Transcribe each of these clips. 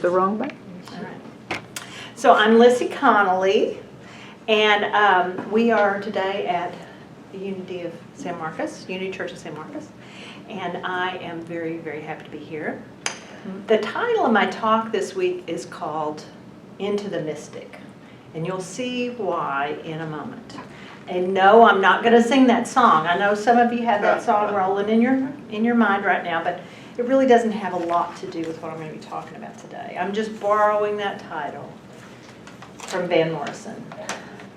the wrong button. All right. So I'm Lissie Connelly, and we are today at the Unity of San Marcos, Unity Church of San Marcos, and I am very, very happy to be here. The title of my talk this week is called Into the Mystic, and you'll see why in a moment. And no, I'm not going to sing that song. I know some of you have that song rolling in your mind right now, but it really doesn't have a lot to do with what I'm going to be talking about today. I'm just borrowing that title from Van Morrison.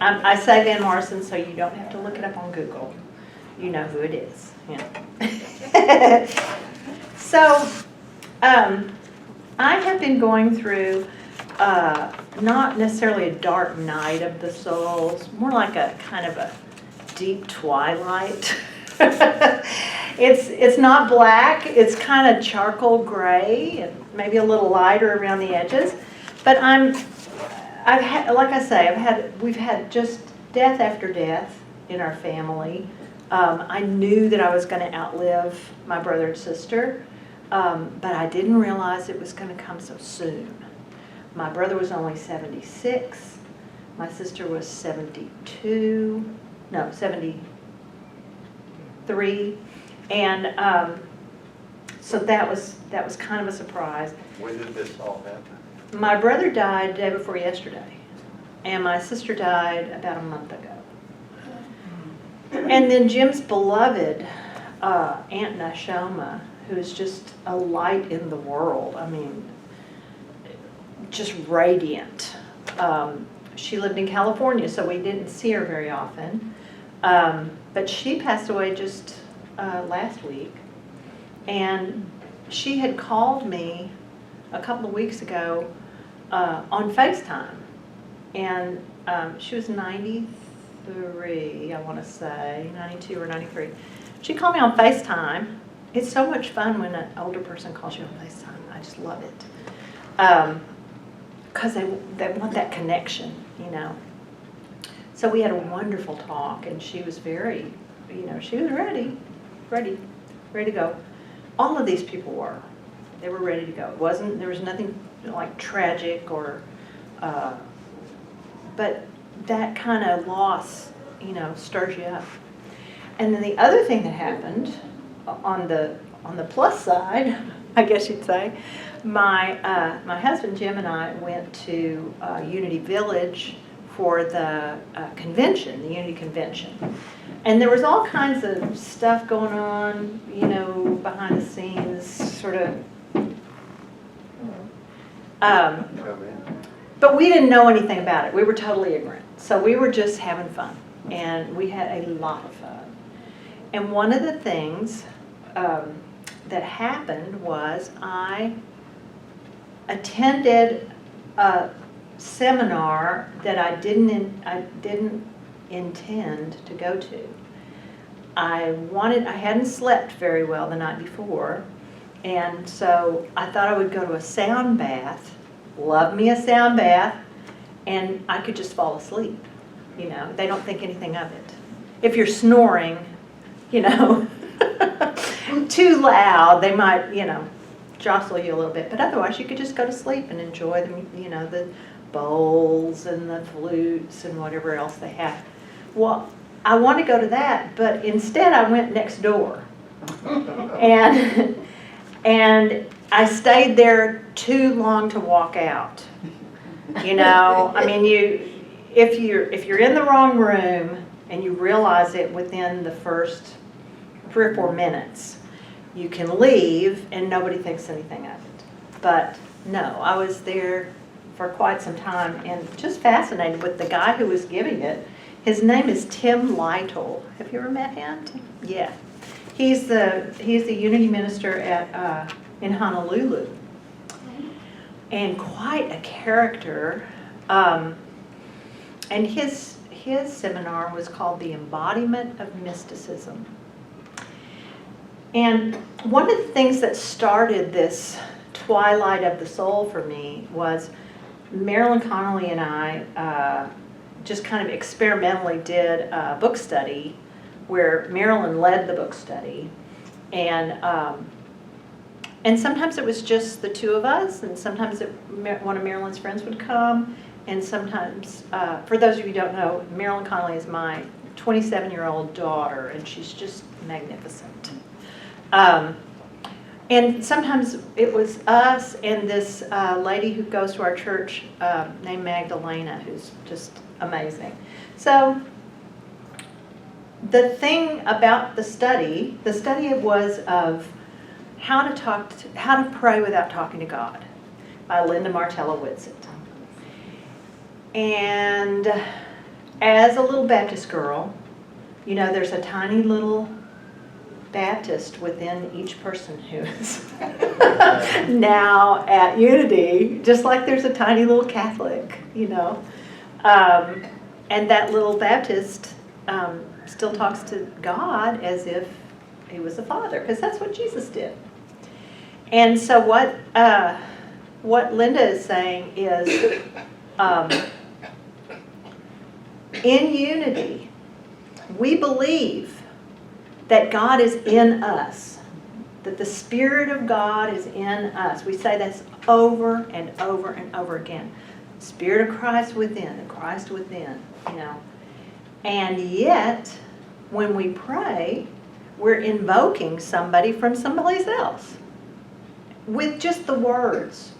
I say Van Morrison so you don't have to look it up on Google. You know who it is. Yeah. So, I have been going through not necessarily a dark night of the soul, more like a kind of a deep twilight. It's not black, it's kind of charcoal gray and maybe a little lighter around the edges. But we've had just death after death in our family. I knew that I was going to outlive my brother and sister, but I didn't realize it was going to come so soon. My brother was only 76, my sister was 73, and so that was kind of a surprise. When did this all happen? My brother died the day before yesterday, and my sister died about a month ago. And then Jim's beloved Aunt Nashoma, who's just a light in the world, I mean, just radiant. She lived in California, so we didn't see her very often. But she passed away just last week. And she had called me a couple of weeks ago on FaceTime. And she was 93, I want to say, 92 or 93. She called me on FaceTime. It's so much fun when an older person calls you on FaceTime. I just love it. Because they want that connection, you know. So we had a wonderful talk, and she was very, she was ready to go. All of these people were. They were ready to go. There was nothing like tragic or, but that kind of loss, stirs you up. And then the other thing that happened, on the plus side, I guess you'd say, my husband Jim and I went to Unity Village for the convention, the Unity Convention. And there was all kinds of stuff going on, behind the scenes, sort of. But we didn't know anything about it. We were totally ignorant. So we were just having fun. And we had a lot of fun. And one of the things that happened was I attended a seminar that I didn't intend to go to. I hadn't slept very well the night before, and so I thought I would go to a sound bath. Love me a sound bath, and I could just fall asleep. They don't think anything of it. If you're snoring, too loud, they might, jostle you a little bit. But otherwise, you could just go to sleep and enjoy the bowls and the flutes and whatever else they have. Well, I want to go to that, but instead I went next door. And I stayed there too long to walk out. I mean, if you're in the wrong room and you realize it within the first 3 or 4 minutes, you can leave and nobody thinks anything of it. But no, I was there for quite some time and just fascinated with the guy who was giving it. His name is Tim Lytle. Have you ever met him? Yeah. He's the Unity minister in Honolulu. And quite a character. And his seminar was called The Embodiment of Mysticism. And one of the things that started this twilight of the soul for me was Marilyn Connelly and I just kind of experimentally did a book study where Marilyn led the book study. And And sometimes it was just the two of us, and sometimes one of Marilyn's friends would come, and sometimes, for those of you who don't know, Marilyn Connelly is my 27-year-old daughter, and she's just magnificent. And sometimes it was us and this lady who goes to our church named Magdalena, who's just amazing. So the thing about the study was of how to pray without talking to God by Linda Martella Whitsitt. And as a little Baptist girl, you know, there's a tiny little Baptist within each person who is now at Unity, just like there's a tiny little Catholic, you know. And that little Baptist still talks to God as if he was a father, because that's what Jesus did. And so what Linda is saying is, in Unity, we believe that God is in us, that the Spirit of God is in us. We say that's over and over and over again. Spirit of Christ within, the Christ within, you know. And yet, when we pray, we're invoking somebody from someplace else with just the words.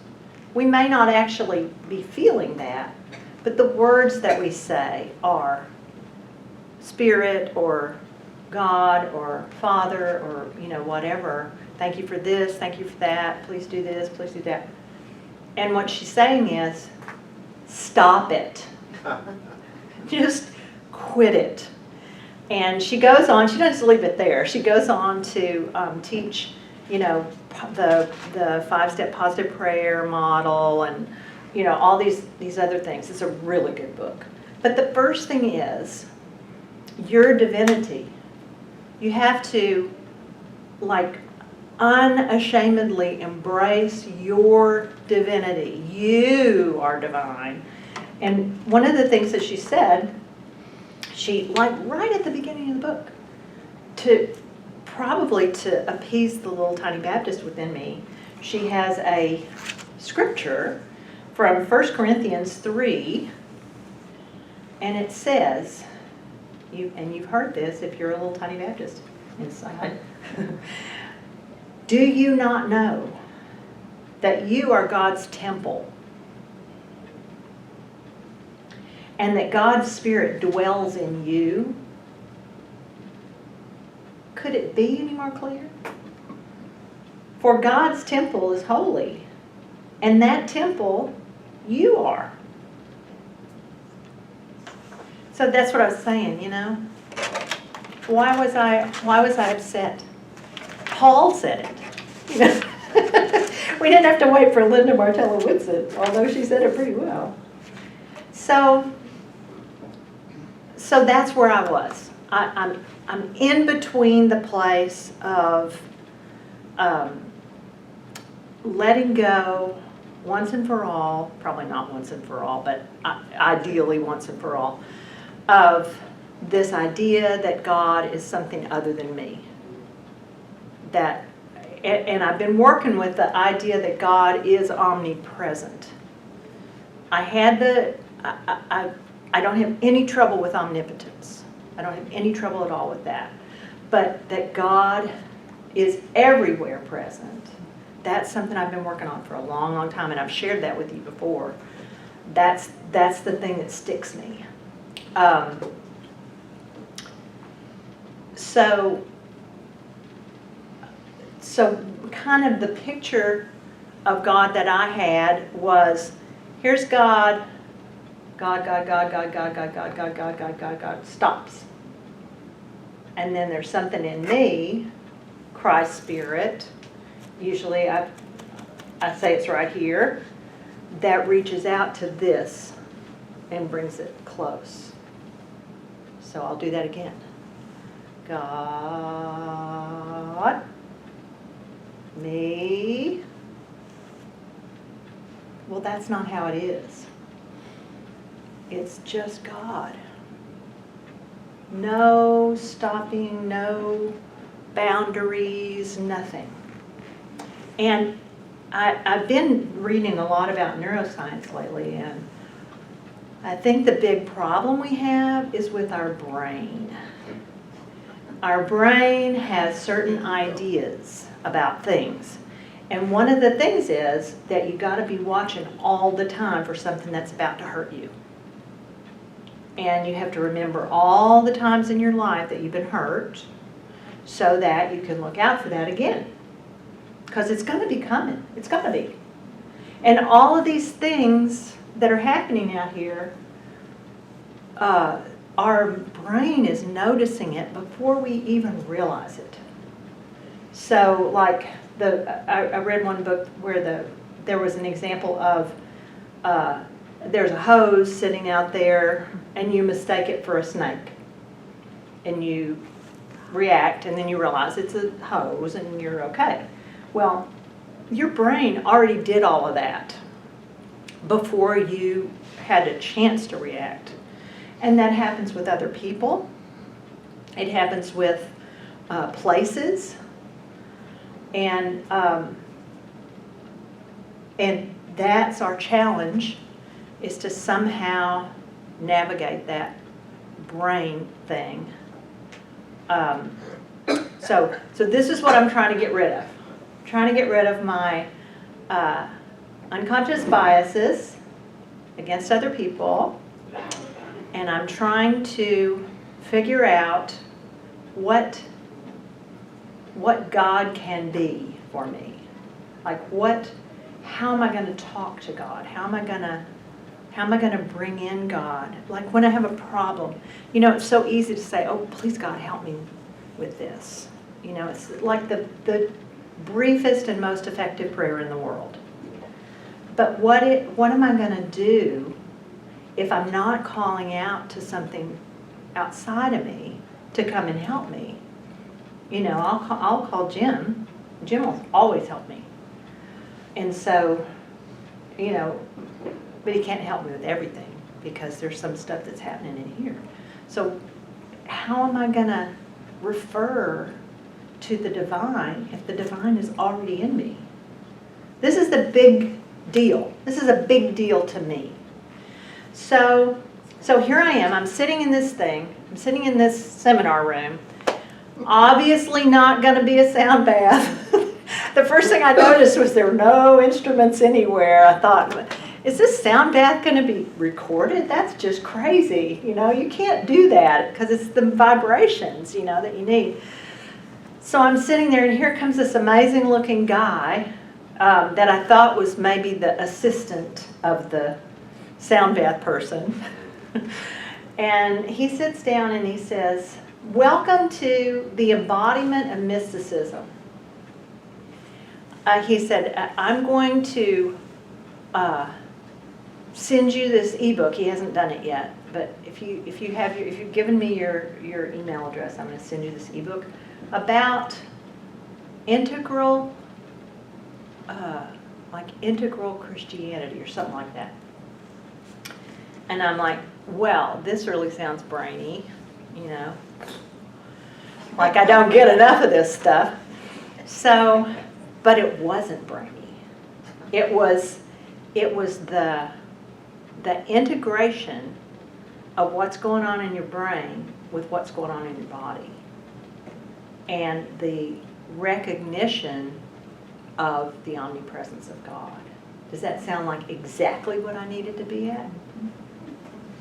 We may not actually be feeling that, but the words that we say are Spirit or God or Father or, you know, whatever. Thank you for this, thank you for that, please do this, please do that. And what she's saying is, stop it. Just quit it. And she goes on, she doesn't leave it there. She goes on to teach, you know, the 5-step positive prayer model and, you know, all these other things. It's a really good book. But the first thing is your divinity. You have to, like, unashamedly embrace your divinity. You are divine. And one of the things that she said, she, like right at the beginning of the book, probably to appease the little tiny Baptist within me, she has a scripture from 1 Corinthians 3, and it says, and you've heard this if you're a little tiny Baptist inside, do you not know that you are God's temple and that God's Spirit dwells in you? Could it be any more clear? For God's temple is holy, and that temple you are. So that's what I was saying, you know. Why was I upset? Paul said it. You know? We didn't have to wait for Linda Martella Whitsitt, although she said it pretty well. So that's where I was. I'm in between the place of letting go once and for all, probably not once and for all, but ideally once and for all, of this idea that God is something other than me. And I've been working with the idea that God is omnipresent. I don't have any trouble with omnipotence. I don't have any trouble at all with that. But that God is everywhere present, that's something I've been working on for a long, long time, and I've shared that with you before. That's the thing that sticks me. So kind of the picture of God that I had was, here's God, God, stops. And then there's something in me, Christ's Spirit, usually I say it's right here, that reaches out to this and brings it close. So I'll do that again. God, me. Well, that's not how it is. It's just God. No stopping, no boundaries, nothing. And I've been reading a lot about neuroscience lately, and I think the big problem we have is with our brain. Our brain has certain ideas about things. And one of the things is that you got to be watching all the time for something that's about to hurt you. And you have to remember all the times in your life that you've been hurt so that you can look out for that again. Because it's going to be coming. It's going to be. And all of these things that are happening out here, our brain is noticing it before we even realize it. So like I read one book where there was an example of there's a hose sitting out there and you mistake it for a snake. And you react and then you realize it's a hose and you're okay. Well, your brain already did all of that before you had a chance to react. And that happens with other people. It happens with places. And that's our challenge, is to somehow navigate that brain thing. So this is what I'm trying to get rid of. I'm trying to get rid of my unconscious biases against other people, and I'm trying to figure out what God can be for me. Like how am I going to talk to God? How am I going to bring in God? Like when I have a problem, it's so easy to say, oh, please God, help me with this. It's like the briefest and most effective prayer in the world. But what am I going to do if I'm not calling out to something outside of me to come and help me? I'll call Jim. Jim will always help me. And so, but he can't help me with everything because there's some stuff that's happening in here. So how am I going to refer to the divine if the divine is already in me? This is the big deal. This is a big deal to me. So here I am. I'm sitting in this thing. I'm sitting in this seminar room. Obviously not going to be a sound bath. The first thing I noticed was there were no instruments anywhere. I thought, is this sound bath going to be recorded? That's just crazy. You can't do that because it's the vibrations, that you need. So I'm sitting there, and here comes this amazing looking guy that I thought was maybe the assistant of the sound bath person. And he sits down and he says, welcome to the embodiment of mysticism. He said, I'm going to send you this ebook. He hasn't done it yet, but if you've given me your email address, I'm going to send you this ebook about integral Christianity or something like that. And I'm like, well, this really sounds brainy, like I don't get enough of this stuff. So, but it wasn't brainy. It was the integration of what's going on in your brain with what's going on in your body, and the recognition of the omnipresence of God. Does that sound like exactly what I needed to be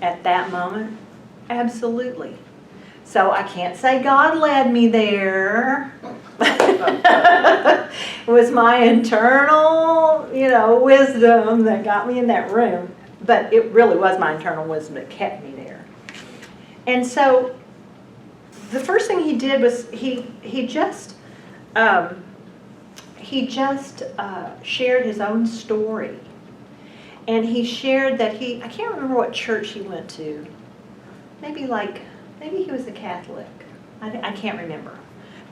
at that moment? Absolutely. So I can't say God led me there. It was my internal, wisdom that got me in that room. But it really was my internal wisdom that kept me there. And so the first thing he did was he just shared his own story. And he shared that I can't remember what church he went to. Maybe he was a Catholic. I can't remember.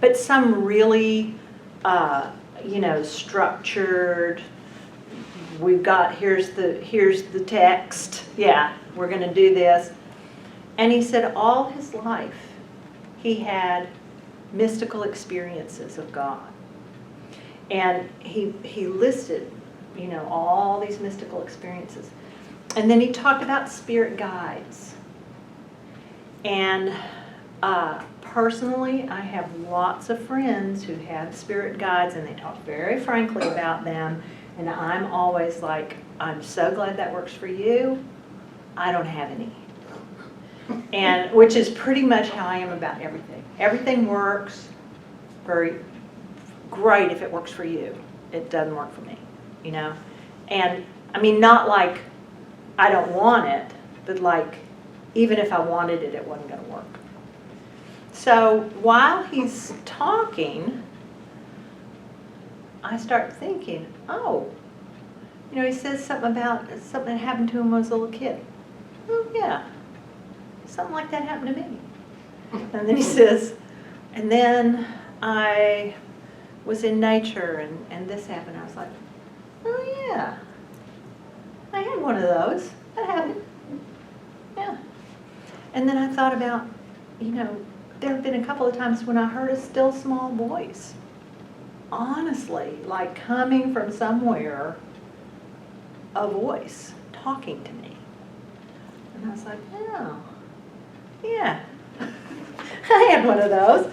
But some really, structured, here's the text. Yeah, we're going to do this. And he said all his life he had mystical experiences of God. And he listed, all these mystical experiences. And then he talked about spirit guides. And personally, I have lots of friends who have spirit guides, and they talk very frankly about them. And I'm always like, I'm so glad that works for you. I don't have any. And which is pretty much how I am about everything. Everything works very great if it works for you. It doesn't work for me, And I mean, not like I don't want it, but like even if I wanted it, it wasn't going to work. So while he's talking, I start thinking, he says something about something that happened to him when he was a little kid. Oh, yeah, something like that happened to me. And then he says, and then I was in nature and this happened. I was like, oh, yeah, I had one of those. That happened. Yeah. And then I thought about, there have been a couple of times when I heard a still small voice. Honestly, like coming from somewhere, a voice talking to me. And I was like, oh, yeah, I had one of those.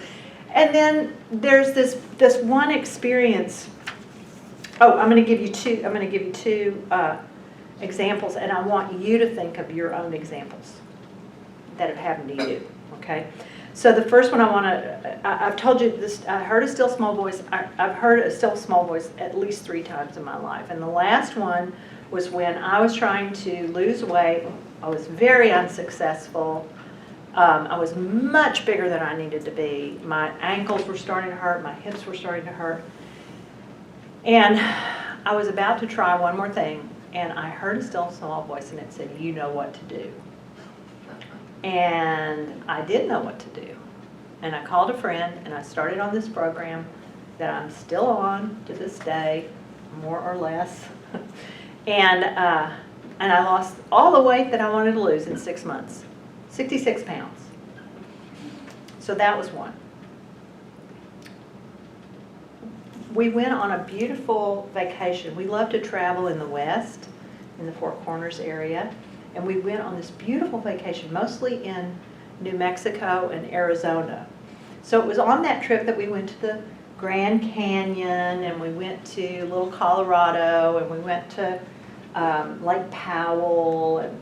And then there's this one experience. Oh, I'm going to give you two examples, and I want you to think of your own examples that have happened to you. Okay. So the first one I've told you this, I heard a still small voice. I've heard a still small voice at least 3 times in my life. And the last one was when I was trying to lose weight. I was very unsuccessful. I was much bigger than I needed to be. My ankles were starting to hurt. My hips were starting to hurt. And I was about to try one more thing. And I heard a still small voice, and it said, you know what to do. And I did know what to do. And I called a friend, and I started on this program that I'm still on to this day, more or less. And I lost all the weight that I wanted to lose in 6 months, 66 pounds. So that was one. We went on a beautiful vacation. We love to travel in the West, in the Four Corners area. And we went on this beautiful vacation, mostly in New Mexico and Arizona. So it was on that trip that we went to the Grand Canyon, and we went to Little Colorado, and we went to Lake Powell, and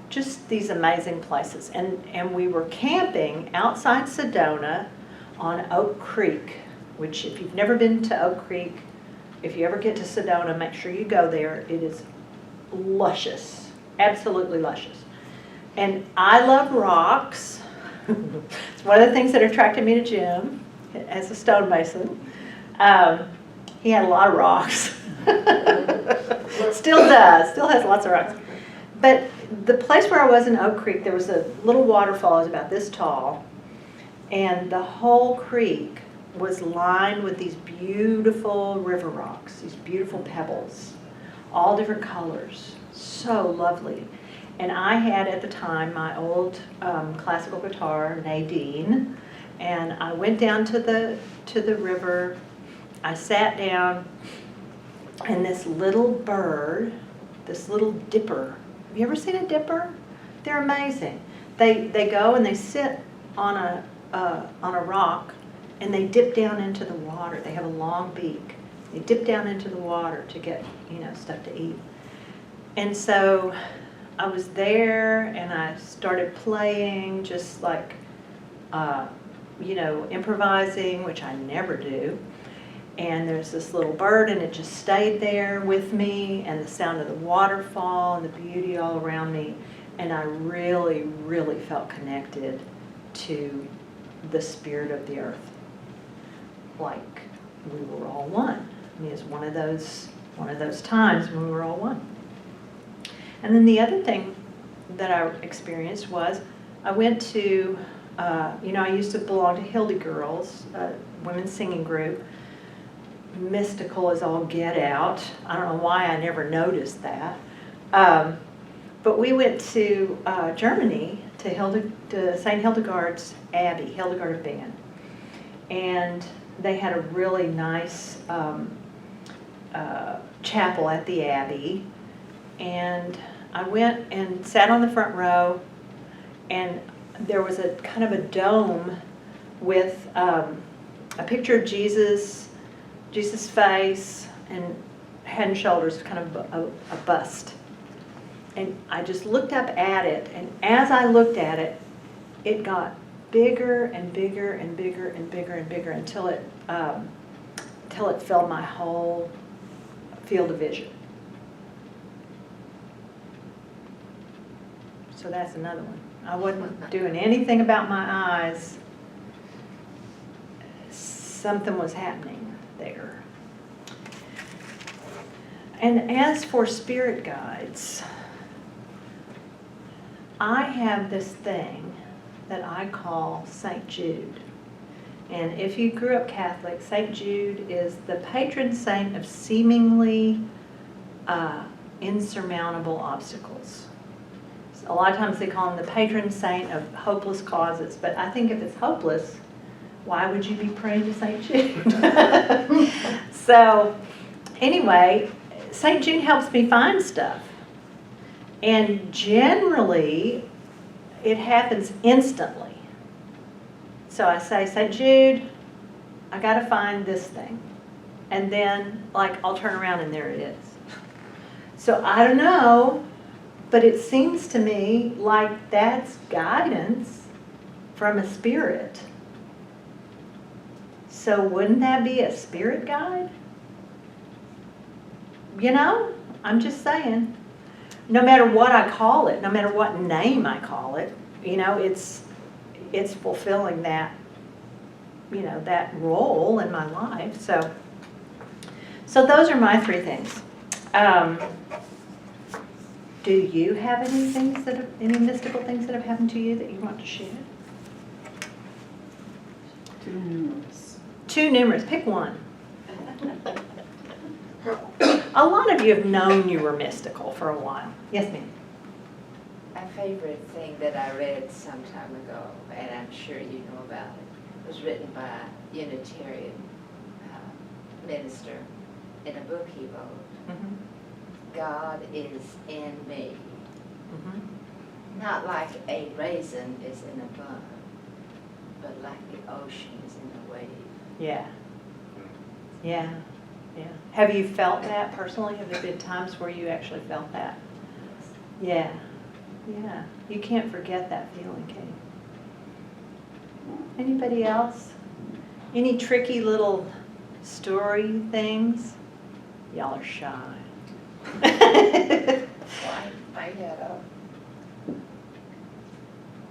just these amazing places. And we were camping outside Sedona on Oak Creek, which if you've never been to Oak Creek, if you ever get to Sedona, make sure you go there. It is luscious. Absolutely luscious. And I love rocks. It's one of the things that attracted me to Jim as a stonemason. He had a lot of rocks. Still does. Still has lots of rocks. But the place where I was in Oak Creek, there was a little waterfall. It was about this tall. And the whole creek was lined with these beautiful river rocks, these beautiful pebbles, all different colors. So lovely. And I had at the time my old classical guitar, Nadine, and I went down to the river. I sat down, and this little bird, this little dipper. Have you ever seen a dipper? They're amazing. They go and they sit on a rock, and they dip down into the water. They have a long beak. They dip down into the water to get stuff to eat. And so I was there, and I started playing, just like, improvising, which I never do. And there's this little bird, and it just stayed there with me, and the sound of the waterfall and the beauty all around me. And I really, really felt connected to the spirit of the earth. Like we were all one. I mean, it's one of those times when we were all one. And then the other thing that I experienced was I went to, I used to belong to Hildy Girls, a women's singing group. Mystical as all get out. I don't know why I never noticed that. But we went to Germany to St. Hildegard's Abbey, Hildegard of Bingen. And they had a really nice chapel at the Abbey, and I went and sat on the front row, and there was a kind of a dome with a picture of Jesus' face, and head and shoulders, kind of a bust. And I just looked up at it, and as I looked at it, it got bigger and bigger and bigger and bigger and bigger until it filled my whole field of vision. So that's another one. I wasn't doing anything about my eyes. Something was happening there. And as for spirit guides, I have this thing that I call St. Jude. And if you grew up Catholic, St. Jude is the patron saint of seemingly insurmountable obstacles. A lot of times they call him the patron saint of hopeless causes, but I think if it's hopeless, why would you be praying to St. Jude? So anyway, St. Jude helps me find stuff. And generally, it happens instantly. So I say, St. Jude, I got to find this thing. And then, like, I'll turn around and there it is. So I don't know, but it seems to me like that's guidance from a spirit. So wouldn't that be a spirit guide? You know, I'm just saying. No matter what I call it, no matter what name I call it, you know, it's fulfilling that, you know, that role in my life. So those are my three things. Do you have any things any mystical things that have happened to you that you want to share? Too numerous. Too numerous. Pick one. A lot of you have known you were mystical for a while. Yes, ma'am. My favorite thing that I read some time ago, and I'm sure you know about it, was written by a Unitarian minister in a book he wrote. Mm-hmm. God is in me. Mm-hmm. Not like a raisin is in a bun, but like the ocean is in a wave. Yeah. Yeah. Yeah. Have you felt that personally? Have there been times where you actually felt that? Yeah. Yeah. You can't forget that feeling, Katie. Anybody else? Any tricky little story things? Y'all are shy. Well, I had a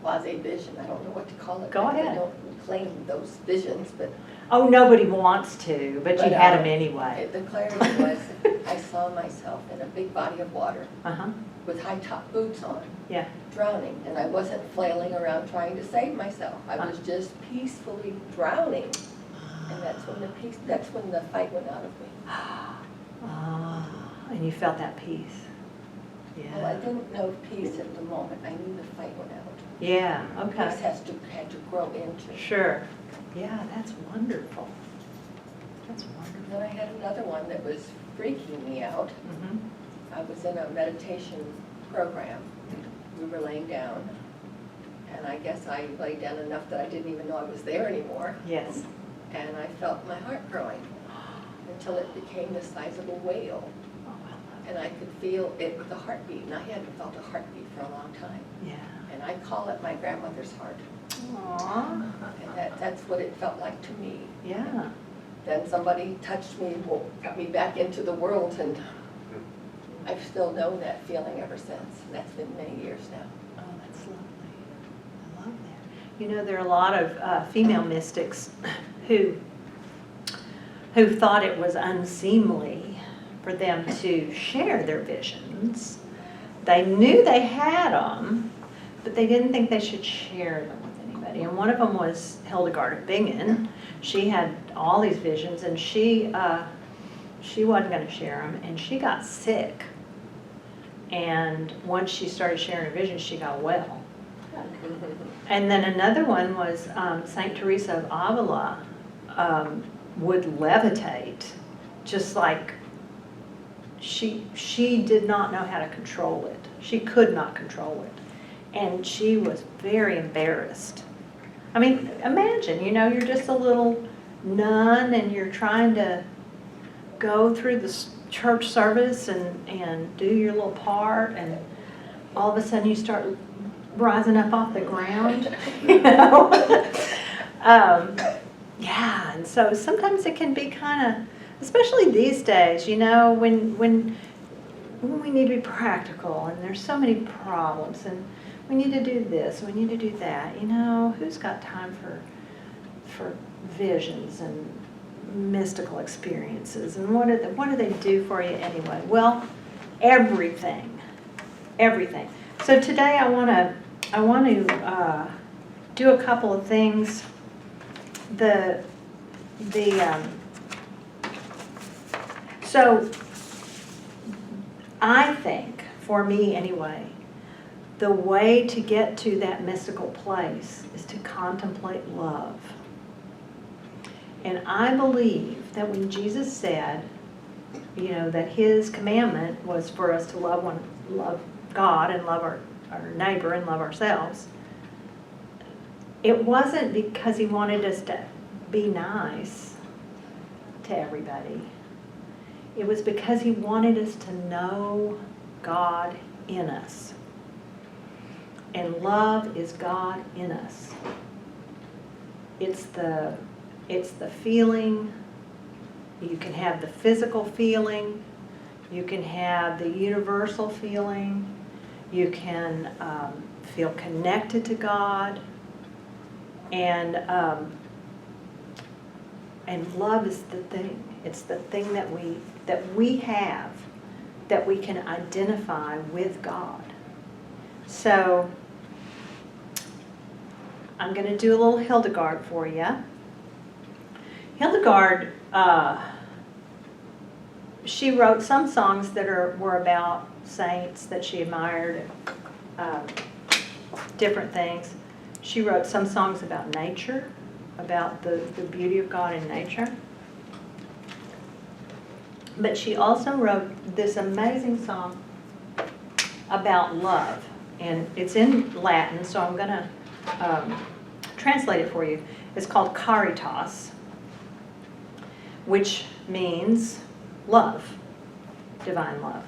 quasi-vision. I don't know what to call it. Go ahead. I don't claim those visions, but Oh, nobody wants to, but you had them anyway. the clarity was I saw myself in a big body of water Uh-huh. with high-top boots on, Yeah. drowning, and I wasn't flailing around trying to save myself. I was just peacefully drowning, and that's when the fight went out of me. Ah, and you felt that peace. Well, I Yeah. didn't know peace at the moment. I knew the fight went out. Yeah, okay. Peace had to grow into. Sure. Yeah, that's wonderful. That's And wonderful. then I had another one that was freaking me out. Mm-hmm. I was in a meditation program. We were laying down, and I guess I laid down enough that I didn't even know I was there anymore. Yes. And I felt my heart growing until it became the size of a whale. Oh, I And I could feel it with a heartbeat, and I hadn't felt a heartbeat for a long time. love it. Yeah. And I call it my grandmother's heart. Aww. And that's what it felt like to me. Yeah. Then somebody touched me, got me back into the world, and I've still known that feeling ever since. And that's been many years now. Oh, that's lovely. I love that. You know, there are a lot of female mystics who thought it was unseemly for them to share their visions. They knew they had them, but they didn't think they should share them with anybody. And one of them was Hildegard of Bingen. She had all these visions, and she wasn't going to share them, and she got sick. And once she started sharing her visions, she got well. And then another one was St. Teresa of Avila would levitate, just like she did not know how to control it. She could not control it. And she was very embarrassed. I mean, imagine, you're just a little nun and you're trying to go through the church service and do your little part, and all of a sudden you start rising up off the ground, yeah, and so sometimes it can be kind of, especially these days, when we need to be practical and there's so many problems and we need to do this, we need to do that, who's got time for visions and mystical experiences, and what do they do for you anyway? Well, everything. So today I want to do a couple of things. So I think, for me anyway, the way to get to that mystical place is to contemplate love. And I believe that when Jesus said, that his commandment was for us to love God and love our neighbor and love ourselves, it wasn't because he wanted us to be nice to everybody. It was because he wanted us to know God in us. And love is God in us. It's the feeling. You can have the physical feeling. You can have the universal feeling. You can feel connected to God. And love is the thing. It's the thing that we have, that we can identify with God. So I'm going to do a little Hildegard for you. Hildegard, she wrote some songs that were about saints that she admired, different things. She wrote some songs about nature, about the beauty of God in nature. But she also wrote this amazing song about love. And it's in Latin, so I'm going to translate it for you. It's called Caritas, which means love, divine love.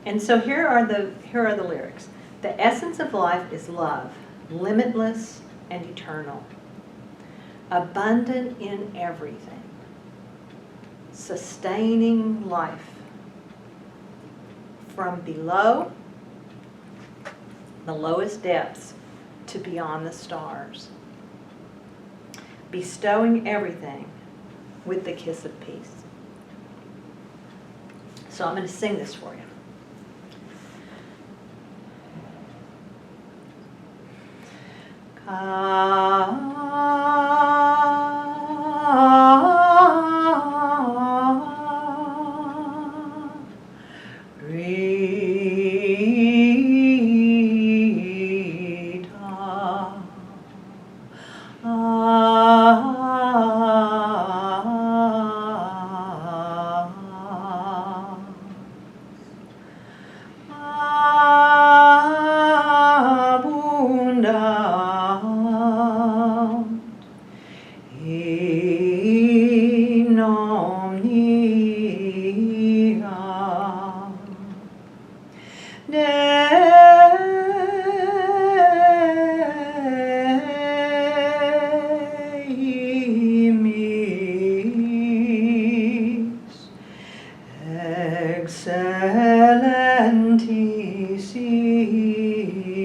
And so here are the lyrics. The essence of life is love, limitless and eternal, abundant in everything, sustaining life from below the lowest depths to beyond the stars, bestowing everything with the kiss of peace. So I'm going to sing this for you.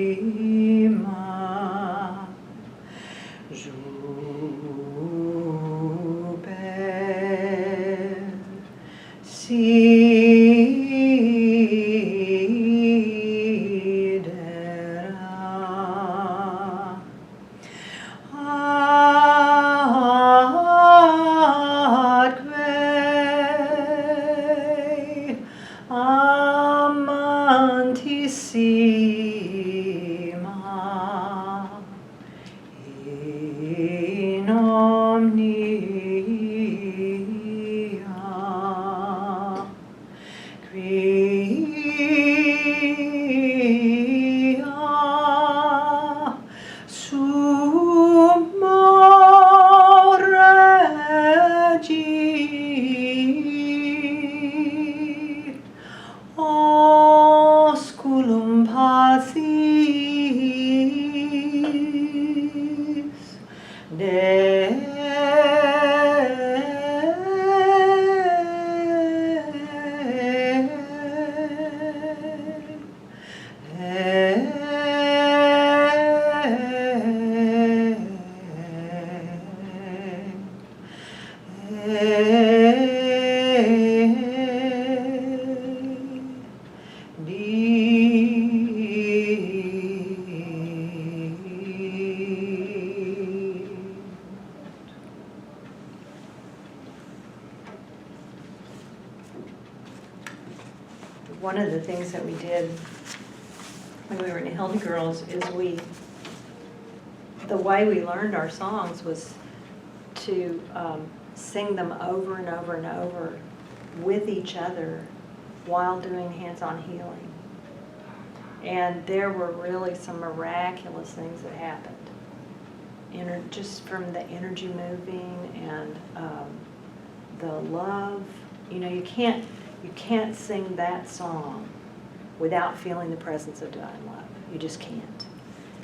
Excellentissima Juper sidera atque amantissima in omnia one of the things that we did when we were in Hilda Girls is the way we learned our songs was to sing them over and over and over with each other while doing hands-on healing. And there were really some miraculous things that happened. Just from the energy moving and the love. You know, you can't sing that song without feeling the presence of divine love. You just can't.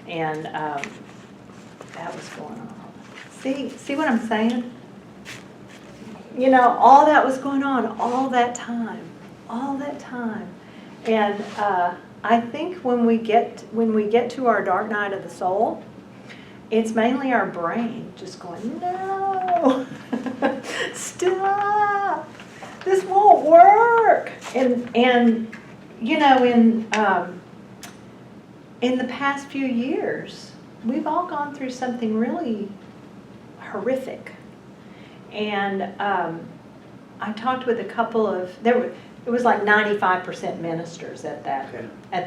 And that was going on. See what I'm saying? You know, all that was going on all that time. And I think when we get to our dark night of the soul, it's mainly our brain just going, no, stop, this won't work. And you know, in the past few years, we've all gone through something really horrific. And I talked with a couple of, it was like 95% ministers at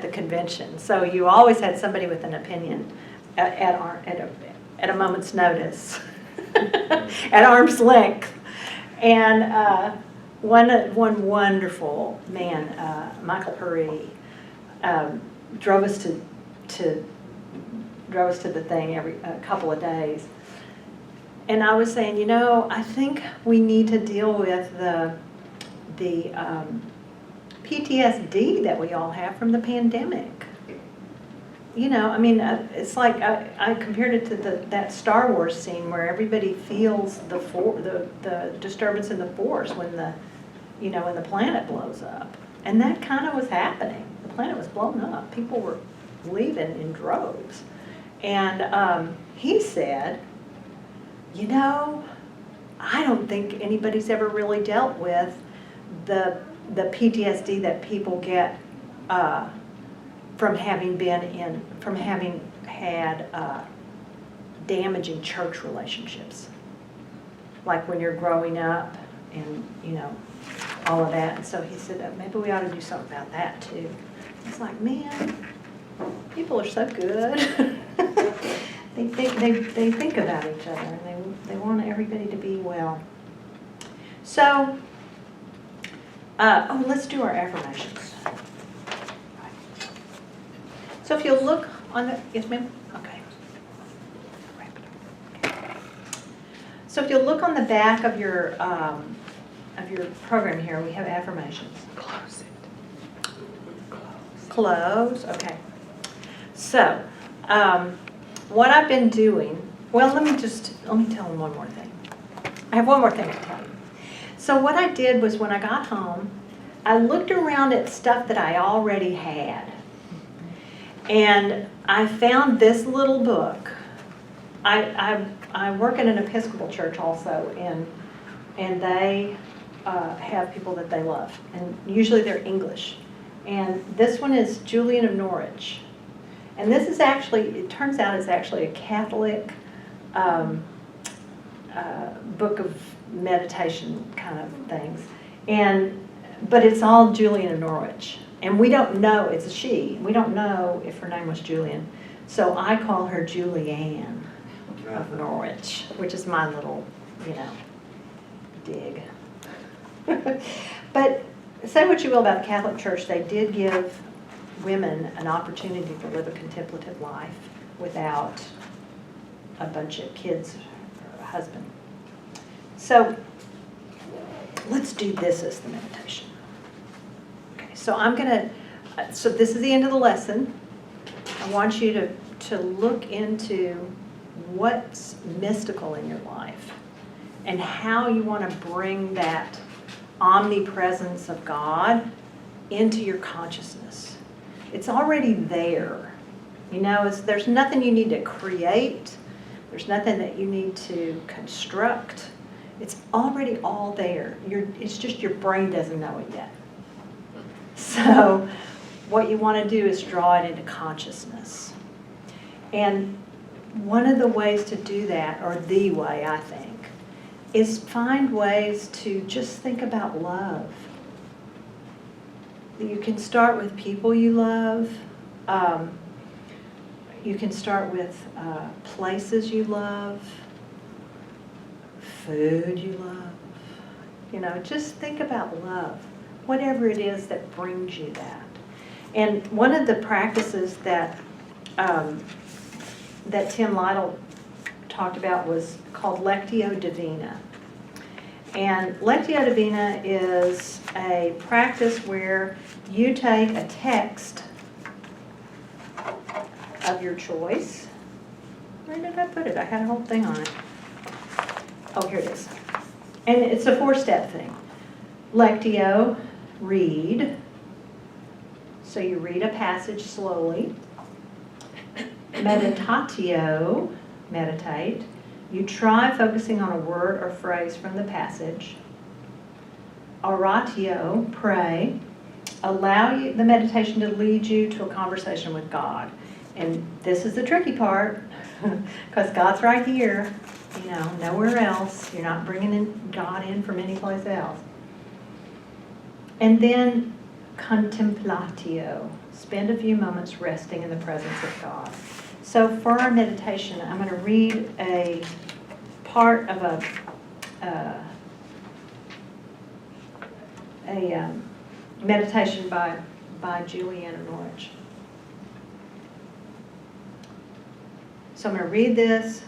the convention. So you always had somebody with an opinion at a moment's notice, at arm's length. And one wonderful man, Michael Puri, drove us to the thing every couple of days. And I was saying, you know, I think we need to deal with the PTSD that we all have from the pandemic. You know, I mean, it's like I compared it to that Star Wars scene where everybody feels the disturbance in the Force when the planet blows up, and that kind of was happening. The planet was blown up. People were leaving in droves, and he said, you know, I don't think anybody's ever really dealt with the PTSD that people get from having had damaging church relationships, like when you're growing up and, you know, all of that. And so he said, maybe we ought to do something about that too. It's like, man, people are so good. They think about each other, and they want everybody to be well. So, let's do our affirmations. So if you'll look on the, yes ma'am? Okay. So if you'll look on the back of your program here, we have affirmations. Close it. Close, okay. So, what I've been doing, well, let me tell them one more thing. I have one more thing to tell you. So what I did was when I got home, I looked around at stuff that I already had. And I found this little book. I work in an Episcopal church also, and they have people that they love. And usually they're English. And this one is Julian of Norwich. And this is actually, it turns out it's actually a Catholic book of meditation kind of things. But it's all Julian of Norwich. And we don't know, it's a she, we don't know if her name was Julian. So I call her Julianne of Norwich, which is my little, you know, dig. But say what you will about the Catholic Church, they did give women an opportunity to live a contemplative life without a bunch of kids or a husband. So let's do this as the meditation. Okay, so so this is the end of the lesson. I want you to look into what's mystical in your life and how you want to bring that omnipresence of God into your consciousness. It's already there. You know, there's nothing you need to create. There's nothing that you need to construct. It's already all there. It's just your brain doesn't know it yet. So what you want to do is draw it into consciousness. And one of the ways to do that, or the way I think, is find ways to just think about love. You can start with people you love. You can start with places you love, food you love. You know, just think about love, whatever it is that brings you that. And one of the practices that that Tim Lytle talked about was called Lectio Divina. And Lectio Divina is a practice where you take a text of your choice. Where did I put it? I had a whole thing on it. Oh, here it is. And it's a 4-step thing. Lectio, read. So you read a passage slowly. Meditatio, meditate. You try focusing on a word or phrase from the passage. Oratio, pray. Allow the meditation to lead you to a conversation with God. And this is the tricky part, because God's right here, you know, nowhere else. You're not bringing God in from anyplace else. And then contemplatio, spend a few moments resting in the presence of God. So for our meditation, I'm going to read a part of a meditation by Juliana Norwich. So I'm going to read this,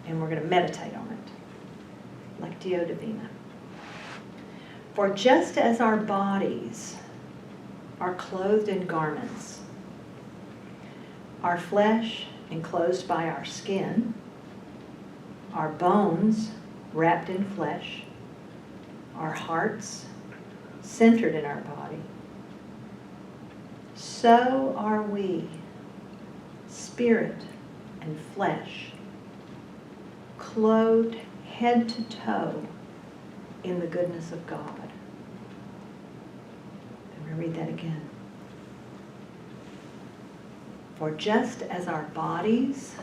and we're going to meditate on it. Lectio Divina. For just as our bodies are clothed in garments, our flesh enclosed by our skin, our bones wrapped in flesh, our hearts centered in our body, so are we, spirit and flesh, clothed head to toe in the goodness of God. I'm going to read that again. For just as our bodies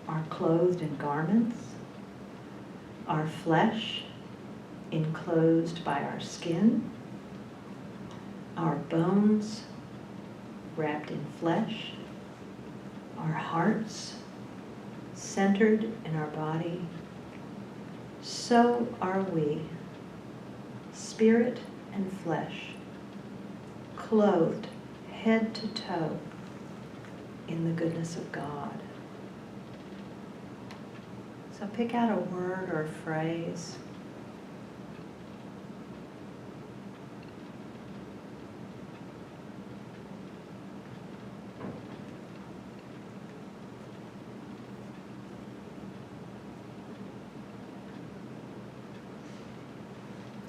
are clothed in garments, our flesh enclosed by our skin, our bones wrapped in flesh, our hearts centered in our body, so are we, spirit and flesh, clothed head to toe in the goodness of God. So pick out a word or a phrase.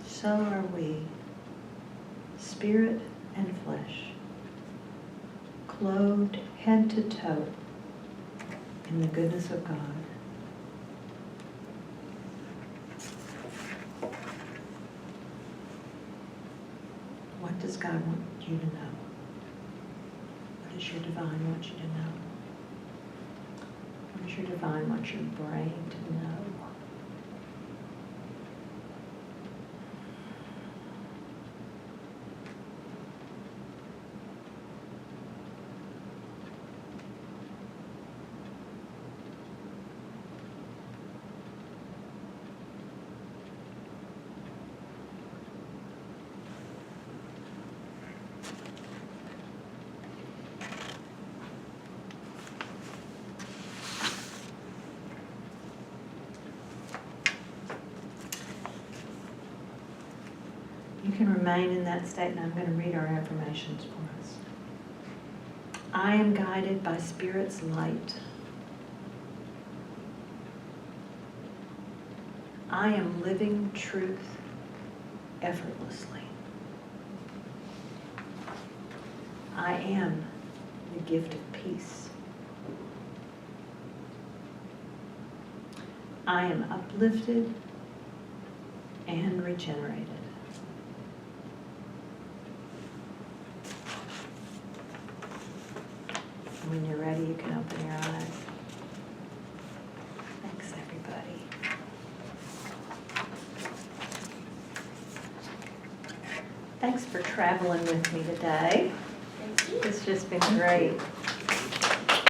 So are we, spirit and flesh, clothed head to toe in the goodness of God. What does God want you to know? What does your divine want you to know? What does your divine want your brain to know? You can remain in that state, and I'm going to read our affirmations for us. I am guided by Spirit's light. I am living truth effortlessly. I am the gift of peace. I am uplifted and regenerated. When you're ready, you can open your eyes. Thanks, everybody. Thanks for traveling with me today. Thank you. It's just been great.